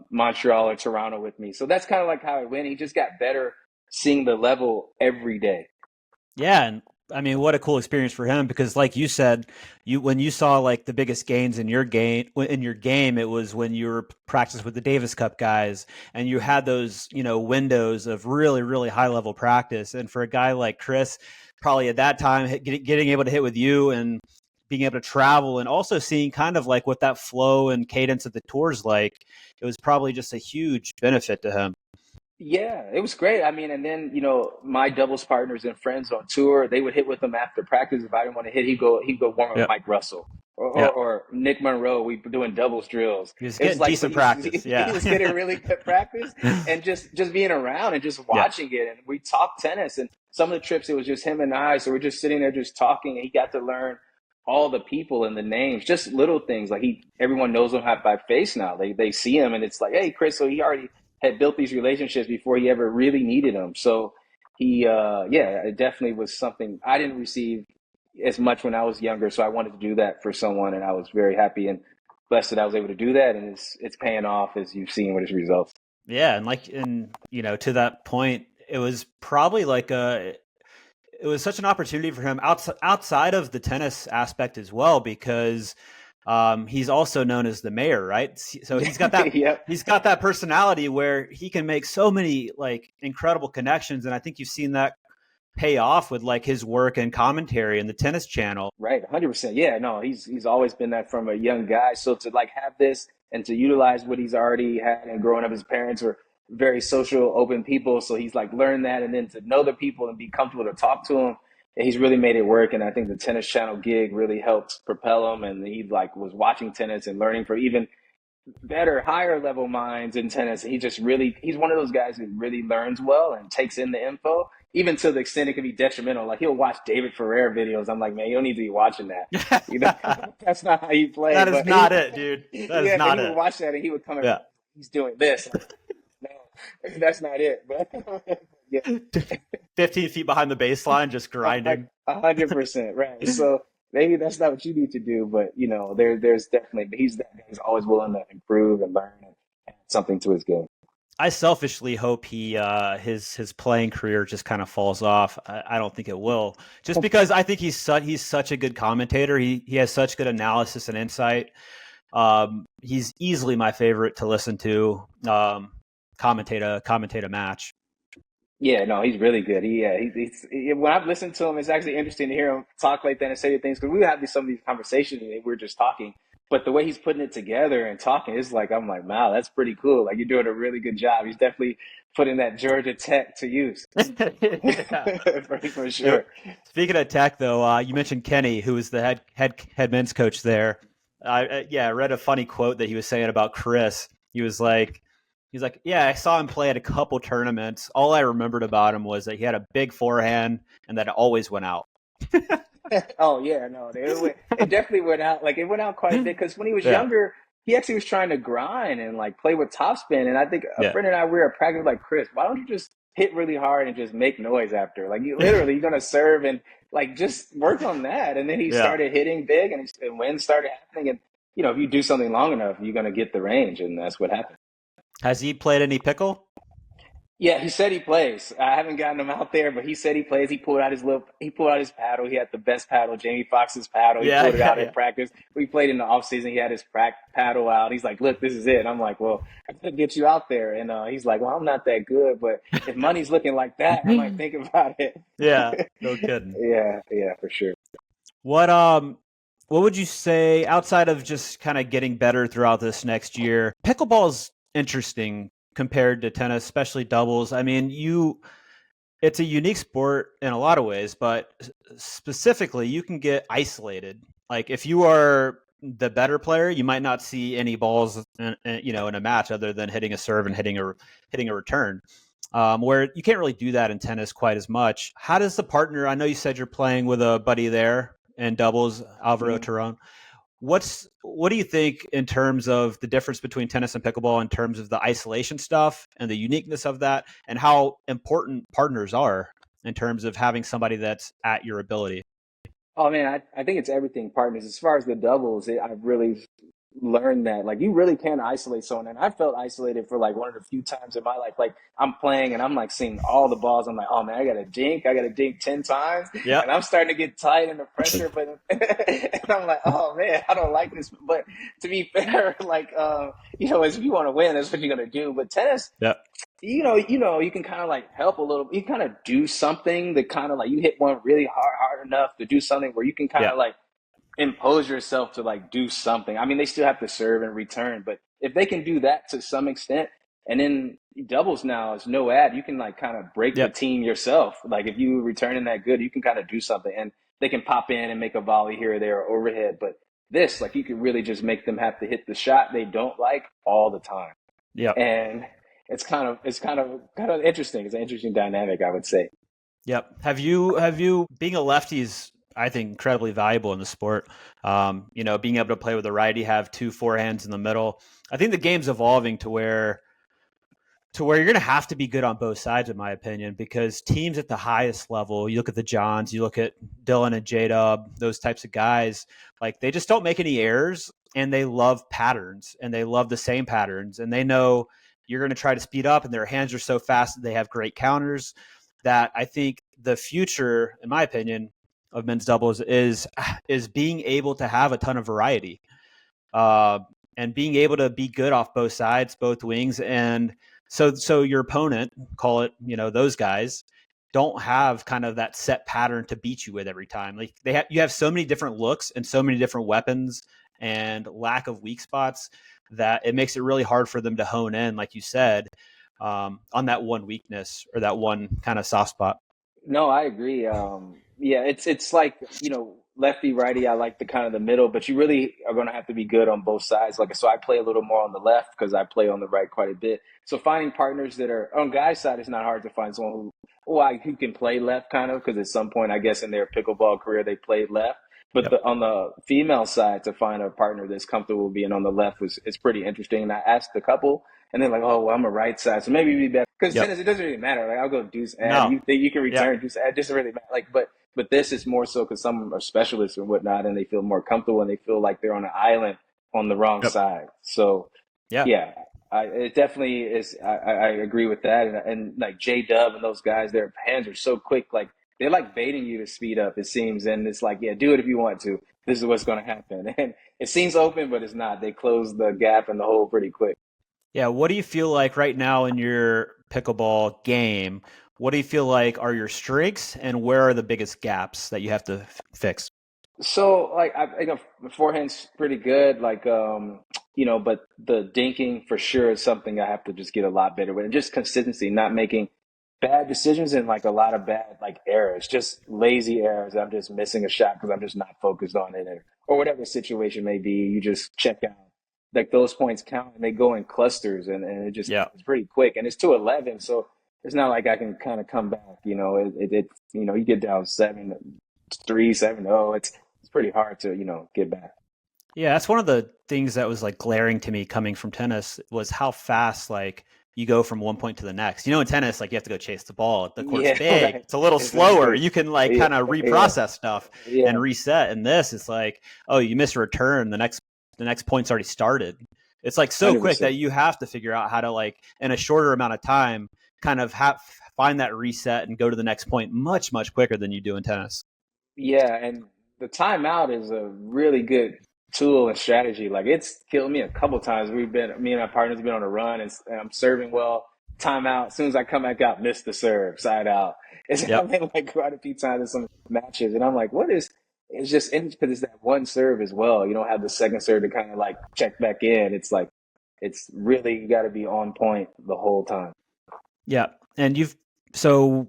Montreal or Toronto with me. So that's kind of like how it went. He just got better seeing the level every day. Yeah, and I mean, what a cool experience for him because, like you said, when you saw like the biggest gains in your game, it was when you were practicing with the Davis Cup guys, and you had those windows of really really high level practice. And for a guy like Chris, probably at that time, getting able to hit with you and being able to travel, and also seeing kind of like what that flow and cadence of the tours like, it was probably just a huge benefit to him. Yeah, it was great. I mean, and then, my doubles partners and friends on tour, they would hit with him after practice. If I didn't want to hit, he'd go warm up with Yeah. Mike Russell Yeah. or Nick Monroe. We were doing doubles drills. He was It was getting like, so decent practice. he Yeah. was getting really good practice, and just being around and just Yeah. watching it. And we talked tennis, and some of the trips, it was just him and I. So we're just sitting there just talking, and he got to learn all the people and the names, just little things. Like everyone knows him by face now. They see him, and it's like, hey, Chris. So he already had built these relationships before he ever really needed them. So yeah, it definitely was something I didn't receive as much when I was younger. So I wanted to do that for someone, and I was very happy and blessed that I was able to do that. And it's paying off, as you've seen with its results. Yeah. And to that point, it was probably like it was such an opportunity for him outside of the tennis aspect as well, because he's also known as the mayor, right? So he's got that Yep. he's got that personality where he can make so many like incredible connections, and I think you've seen that pay off with like his work and commentary in the tennis channel. Right, 100%. Yeah, no, he's always been that from a young guy. So to like have this and to utilize what he's already had and growing up, his parents were very social, open people. So he's like learned that, and then to know the people and be comfortable to talk to them, and he's really made it work. And I think the tennis channel gig really helped propel him. And he like was watching tennis and learning from even better, higher level minds in tennis. He just really, he's one of those guys who really learns well and takes in the info, even to the extent it can be detrimental. Like he'll watch David Ferrer videos. I'm like, man, you don't need to be watching that. That's not how you play. That is But not it, dude. That is yeah, but not he would it. watch that and he would come and Yeah. he's doing this. No, that's not it. But yeah, 15 feet behind the baseline, just grinding. 100%, right. So maybe that's not what you need to do, but there's definitely, but he's that guy who's always willing to improve and learn and add something to his game. I selfishly hope his playing career just kind of falls off. I don't think it will, just because I think he's such a good commentator. He has such good analysis and insight. He's easily my favorite to listen to commentate a match. Yeah, no, he's really good. When I've listened to him, it's actually interesting to hear him talk like that and say the things, because we have some of these conversations and we're just talking. But the way he's putting it together and talking, it's like, I'm like, wow, that's pretty cool. Like, you're doing a really good job. He's definitely putting that Georgia Tech to use. Yeah. For sure. Speaking of Tech, though, you mentioned Kenny, who was the head men's coach there. I read a funny quote that he was saying about Chris. He's like, yeah, I saw him play at a couple tournaments. All I remembered about him was that he had a big forehand and that it always went out. Oh yeah, no, it definitely went out. Like it went out quite a bit because when he was younger, he actually was trying to grind and like play with topspin. And I think a friend and I, we were at practice like, Chris, why don't you just hit really hard and just make noise after? Like you're gonna serve and like just work on that. And then he started hitting big, and wins started happening. And if you do something long enough, you're gonna get the range, and that's what happened. Has he played any pickle? Yeah, he said he plays. I haven't gotten him out there, but he said he plays. He pulled out his paddle. He had the best paddle, Jamie Foxx's paddle. He pulled it out in practice. We played in the off season. He had his paddle out. He's like, look, this is it. And I'm like, well, I could get you out there. And he's like, well, I'm not that good, but if money's looking like that, I might think about it. Yeah, no kidding. Yeah, for sure. What would you say, outside of just kind of getting better throughout this next year? Pickleball is interesting compared to tennis, especially doubles. I mean, it's a unique sport in a lot of ways, but specifically you can get isolated. Like if you are the better player, you might not see any balls in a match other than hitting a serve and hitting a return. Where you can't really do that in tennis quite as much. How does the partner, I know you said you're playing with a buddy there in doubles, Alvaro Terron. What do you think in terms of the difference between tennis and pickleball in terms of the isolation stuff and the uniqueness of that, and how important partners are in terms of having somebody that's at your ability? Oh man, I think it's everything, partners. As far as the doubles, I've really learned that like you really can isolate someone, and I felt isolated for like one of the few times in my life. Like I'm playing and I'm like seeing all the balls. I'm like, oh man, I got to dink 10 times, and I'm starting to get tight in the pressure. But and I'm like, oh man, I don't like this. But to be fair, like if you want to win, that's what you're gonna do. But tennis, you can kind of like help a little. You kind of do something that kind of like you hit one really hard enough to do something where you can kind of like impose yourself to like do something. I mean, they still have to serve and return, but if they can do that to some extent, And then doubles now is no ad. You can like kind of break the Yep. team yourself. Like if you returning that good, you can kind of do something, and they can pop in and make a volley here or there or overhead. But this, like, you could really just make them have to hit the shot they don't like all the time, Yep. and it's kind of interesting. It's an interesting dynamic, I would say. Yep. Have you being a lefty is, I think, incredibly valuable in the sport. Being able to play with a righty, have two forehands in the middle. I think the game's evolving to where you're going to have to be good on both sides, in my opinion, because teams at the highest level, you look at the Johns, you look at Dylan and J-Dub, those types of guys, like they just don't make any errors, and they love patterns, and they love the same patterns, and they know you're going to try to speed up, and their hands are so fast that they have great counters, that I think the future, in my opinion, of men's doubles is being able to have a ton of variety, uh, and being able to be good off both sides, both wings, and so your opponent, call it, those guys don't have kind of that set pattern to beat you with every time. Like you have so many different looks and so many different weapons and lack of weak spots that it makes it really hard for them to hone in, like you said, on that one weakness or that one kind of soft spot. No, I agree. Yeah, it's like, lefty righty. I like the kind of the middle, but you really are going to have to be good on both sides. Like, so I play a little more on the left because I play on the right quite a bit. So finding partners that are on guys' side, it's not hard to find someone who can play left, kind of, because at some point, I guess in their pickleball career they played left. But Yep. on the female side, to find a partner that's comfortable being on the left is pretty interesting. And I asked a couple, and they're like, "Oh, well, I'm a right side, so maybe it'd be better." Because Yep. tennis, it doesn't really matter. Like, I'll go deuce ad. No. You think you can Yeah. return deuce ad? It doesn't really matter. Like, but this is more so because some are specialists and whatnot, and they feel more comfortable and they feel like they're on an island on the wrong Yep. side. So Yeah. yeah, it definitely is. I agree with that, and like J Dub and those guys, their hands are so quick. Like they're like baiting you to speed up. It seems, and it's like, yeah, do it if you want to. This is what's going to happen, and it seems open, but it's not. They close the gap and the hole pretty quick. Yeah. What do you feel like right now in your pickleball game? What do you feel like are your strengths, and where are the biggest gaps that you have to fix? So like the forehand's pretty good, like but the dinking for sure is something I have to just get a lot better with, and just consistency, not making bad decisions and like a lot of bad like errors, just lazy errors. I'm just missing a shot because I'm just not focused on it, or whatever the situation may be. You just check out. Like those points count, and they go in clusters, and it just Yeah. it's pretty quick, and it's 2-11, so it's not like I can kind of come back. You get down 7-3, 7-0. It's pretty hard to get back. Yeah, that's one of the things that was like glaring to me coming from tennis was how fast like you go from one point to the next. In tennis, like you have to go chase the ball. The court's Yeah, big. right. It's a little slower. Exactly. You can like Yeah, kind of yeah, reprocess stuff and yeah. reset. And this is like, oh, you missed a return. The next point's already started. It's like so quick 100%. that you have to figure out how to like in a shorter amount of time kind of find that reset and go to the next point much, much quicker than you do in tennis. Yeah, and the timeout is a really good tool and strategy. Like it's killed me a couple times. Me and my partners have been on a run, and I'm serving well. Timeout. As soon as I come back out, miss the serve, side out. It's Yep. happened like quite a few times in some matches, and I'm like, what is? It's just because it's that one serve as well. You don't have the second serve to kind of like check back in. It's like it's really, you got to be on point the whole time. Yeah, and so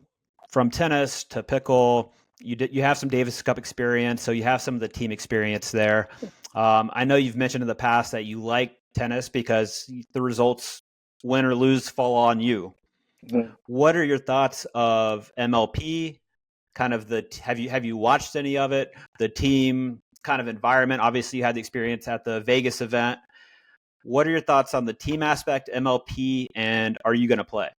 from tennis to pickle, you have some Davis Cup experience, so you have some of the team experience there. I know you've mentioned in the past that you like tennis because the results, win or lose, fall on you. Mhm. What are your thoughts of MLP? Kind of have you watched any of it? The team kind of environment. Obviously, you had the experience at the Vegas event. What are your thoughts on the team aspect, MLP, and are you going to play?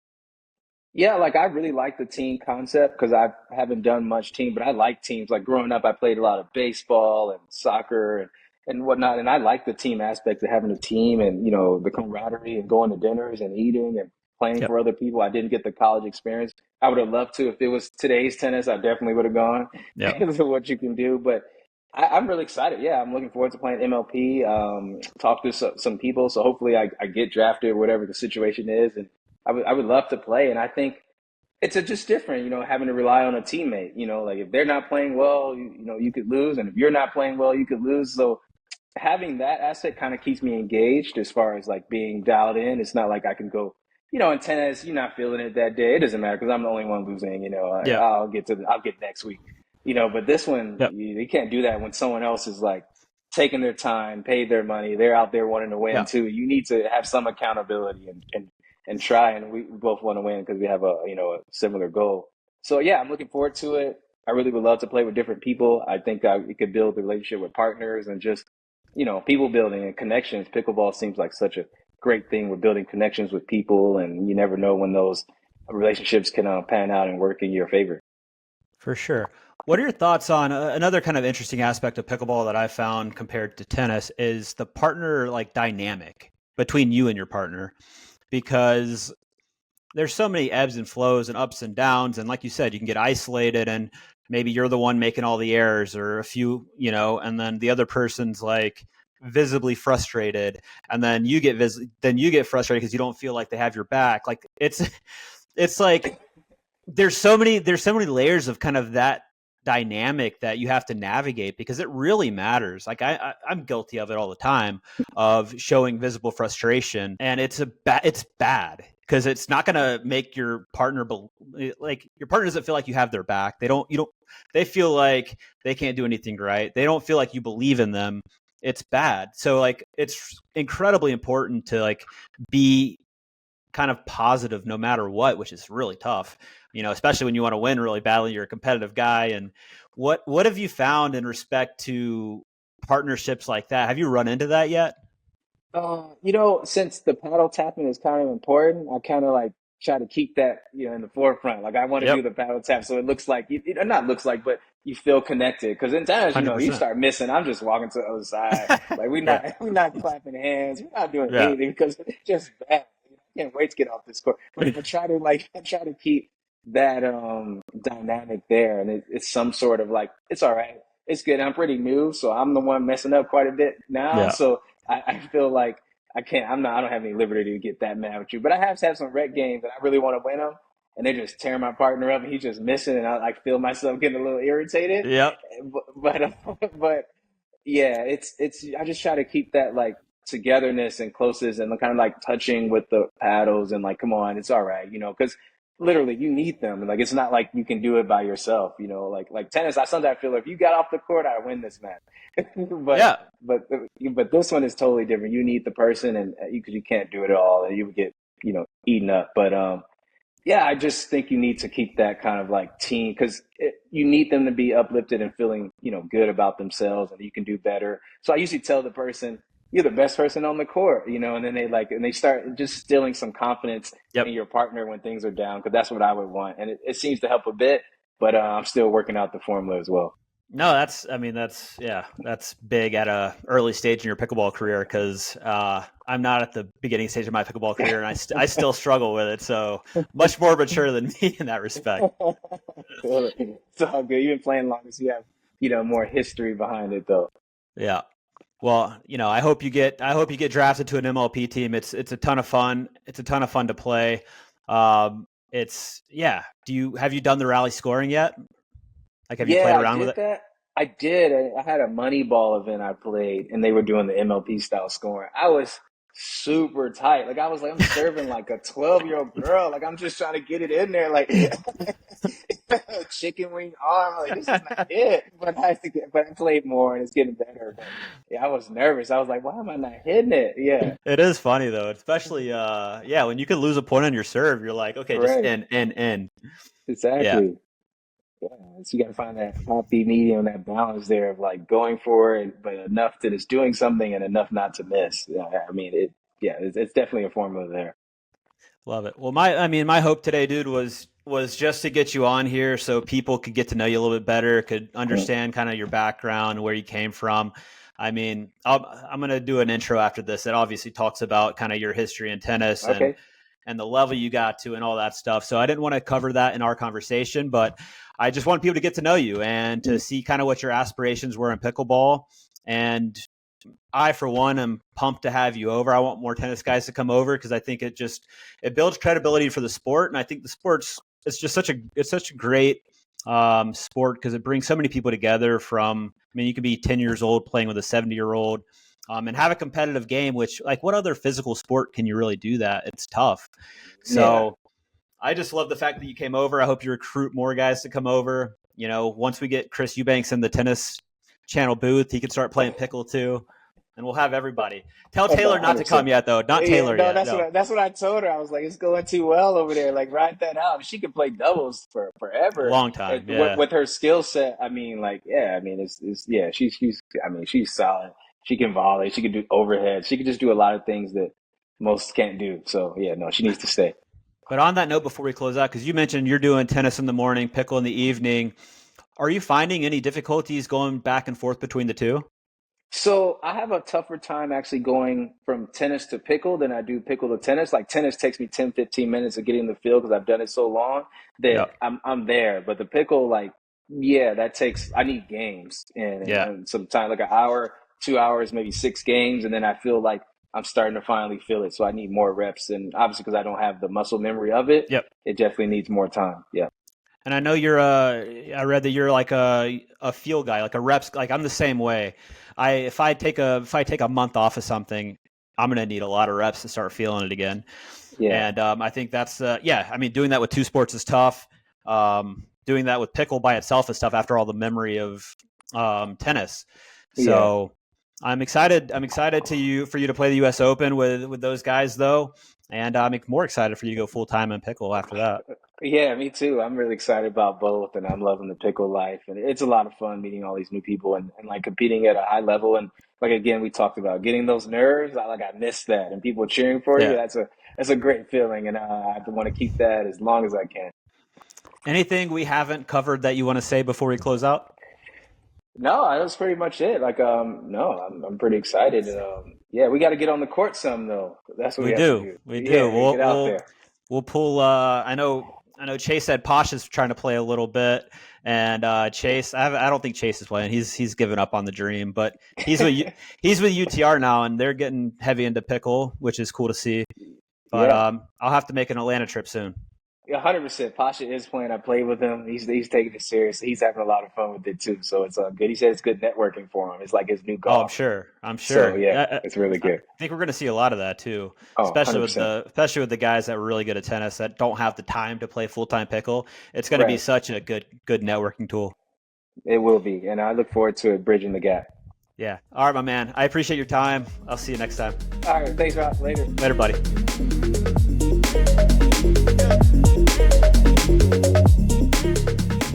Yeah, like I really like the team concept because I haven't done much team, but I like teams. Like growing up, I played a lot of baseball and soccer and whatnot, and I like the team aspect of having a team and the camaraderie and going to dinners and eating and playing Yep. for other people. I didn't get the college experience. I would have loved to. If it was today's tennis, I definitely would have gone Yep. because of what you can do. But I'm really excited. Yeah, I'm looking forward to playing MLP. Talk to some people, so hopefully I get drafted, whatever the situation is, and I would love to play. And I think it's just different, having to rely on a teammate. Like if they're not playing well, you could lose, and if you're not playing well, you could lose. So having that asset kind of keeps me engaged as far as like being dialed in. It's not like I can go in tennis, you're not feeling it that day. It doesn't matter because I'm the only one losing. Yeah. I'll get next week. But this one, Yep. you can't do that when someone else is like taking their time, paid their money. They're out there wanting to win Yeah. too. You need to have some accountability and try. And we both want to win because we have a similar goal. So yeah, I'm looking forward to it. I really would love to play with different people. I think we could build a relationship with partners and just people building and connections. Pickleball seems like such a great thing with building connections with people, and you never know when those relationships can pan out and work in your favor. For sure. What are your thoughts on another kind of interesting aspect of pickleball that I found compared to tennis is the partner like dynamic between you and your partner, because there's so many ebbs and flows and ups and downs. And like you said, you can get isolated and maybe you're the one making all the errors or a few, and then the other person's like visibly frustrated. And then you get frustrated because you don't feel like they have your back. Like it's like, there's so many layers of kind of that dynamic that you have to navigate because it really matters. Like I'm guilty of it all the time of showing visible frustration, and it's bad because it's not going to make your partner like your partner doesn't feel like you have their back. They feel like they can't do anything right. They don't feel like you believe in them. It's bad. So like it's incredibly important to like be kind of positive no matter what, which is really tough, especially when you want to win really badly. You're a competitive guy. And what have you found in respect to partnerships like that? Have you run into that yet? Since the paddle tapping is kind of important, I kind of like try to keep that, in the forefront. Like I want to do Yep. the paddle tap, so it looks like not looks like, but you feel connected. Because in tennis, you 100%. start missing. I'm just walking to the other side. Like Yeah. we're not clapping hands. We're not doing Yeah. anything because it's just bad. I can't wait to get off this court. But I try to keep that dynamic there, and it's some sort of like it's all right. It's good. I'm pretty new, so I'm the one messing up quite a bit now. Yeah. So I feel like I don't have any liberty to get that mad with you. But I have had some rec games that I really want to win them, and they just tear my partner up, and he's just missing, and I like feel myself getting a little irritated. Yep. But yeah, it's I just try to keep that like togetherness and closeness and kind of like touching with the paddles and like, come on, it's all right, because literally you need them. Like it's not like you can do it by yourself, like tennis. I sometimes feel like if you got off the court, I win this match. but Yeah. but this one is totally different. You need the person, and because you can't do it all, and you would get eaten up. But yeah, I just think you need to keep that kind of like team because you need them to be uplifted and feeling good about themselves, and you can do better. So I usually tell the person, you're the best person on the court, and then they start just instilling some confidence Yep. in your partner when things are down, because that's what I would want. And it seems to help a bit, but I'm still working out the formula as well. No, that's big at a early stage in your pickleball career because I'm not at the beginning stage of my pickleball career, and I still struggle with it. So much more mature than me in that respect. It's all good. You've been playing longer, so you have more history behind it, though. Yeah. Well, I hope you get drafted to an MLP team. It's a ton of fun. It's a ton of fun to play. Have you done the rally scoring yet? Like, have you played around with it? That. I did. I had a Moneyball event I played, and they were doing the MLP style scoring. I was super tight. Like I was like, I'm serving like a 12-year-old girl. Like I'm just trying to get it in there, like chicken wing arm. Like this is not it. But I played more, and it's getting better. But yeah, I was nervous. I was like, why am I not hitting it? Yeah. It is funny though, especially when you can lose a point on your serve, you're like, okay, just in. Exactly. Yeah. Yeah, so you got to find that happy medium, that balance there of like going for it, but enough that it's doing something and enough not to miss. Yeah, I mean, it's definitely a formula there. Love it. Well, my hope today, dude, was just to get you on here so people could get to know you a little bit better, could understand kind of your background, where you came from. I mean, I'm going to do an intro after this that obviously talks about kind of your history in tennis and the level you got to and all that stuff. So I didn't want to cover that in our conversation, but I just want people to get to know you and to see kind of what your aspirations were in pickleball. And I, for one, am pumped to have you over. I want more tennis guys to come over because I think it builds credibility for the sport. And I think the sport's, it's such a great sport because it brings so many people together you can be 10 years old playing with a 70-year-old. and have a competitive game, which like what other physical sport can you really do that? It's tough. Yeah. So I just love the fact that you came over. I hope you recruit more guys to come over. You know, once we get Chris Eubanks in the tennis channel booth, he can start playing pickle too. And we'll have everybody. Tell Taylor not to come yet, though. Not Taylor no, yet. That's what I told her. I was like, it's going too well over there. Like, write that out. She can play doubles for forever. A long time. Yeah. With her skill set, I mean, like, yeah, I mean, she's solid. She can volley. She can do overhead. She can just do a lot of things that most can't do. So, yeah, no, she needs to stay. But on that note, before we close out, because you mentioned you're doing tennis in the morning, pickle in the evening, are you finding any difficulties going back and forth between the two? So I have a tougher time actually going from tennis to pickle than I do pickle to tennis. Like tennis takes me 10, 15 minutes of getting in the field because I've done it so long that I'm there. But the pickle, like, yeah, I need games and some time, like an hour, 2 hours, maybe 6 games. And then I feel like I'm starting to finally feel it. So I need more reps. And obviously because I don't have the muscle memory of it, it definitely needs more time. Yeah. And I know you're I read that you're like a feel guy, like a reps, like I'm the same way. If I take a month off of something, I'm going to need a lot of reps to start feeling it again. Yeah. And I think that's, I mean, doing that with two sports is tough. Doing that with pickle by itself is tough after all the memory of tennis. So I'm excited for you to play the US Open with those guys though. And I'm more excited for you to go full time in pickle after that. Yeah, me too. I'm really excited about both, and I'm loving the pickle life. And it's a lot of fun meeting all these new people and like competing at a high level. And like again, we talked about getting those nerves. I miss that, and people cheering for you. That's a great feeling, and I want to keep that as long as I can. Anything we haven't covered that you want to say before we close out? No, that's pretty much it. Like, no, I'm pretty excited. We got to get on the court some though. That's what we have to do. We do. Yeah, get out there. We'll pull. I know Chase said Posh is trying to play a little bit, and Chase. I don't think Chase is playing. He's given up on the dream, but he's with UTR now, and they're getting heavy into pickle, which is cool to see. But I'll have to make an Atlanta trip soon. 100%. Pasha is playing. I played with him. He's taking it serious. He's having a lot of fun with it too. So it's good. He said it's good networking for him. It's like his new golf. Oh, I'm sure. So it's really good. I think we're going to see a lot of that too, especially with the guys that are really good at tennis that don't have the time to play full time pickle. It's going to be such a good networking tool. It will be, and I look forward to it bridging the gap. Yeah. All right, my man. I appreciate your time. I'll see you next time. All right. Thanks, Rob. Later. Later, buddy.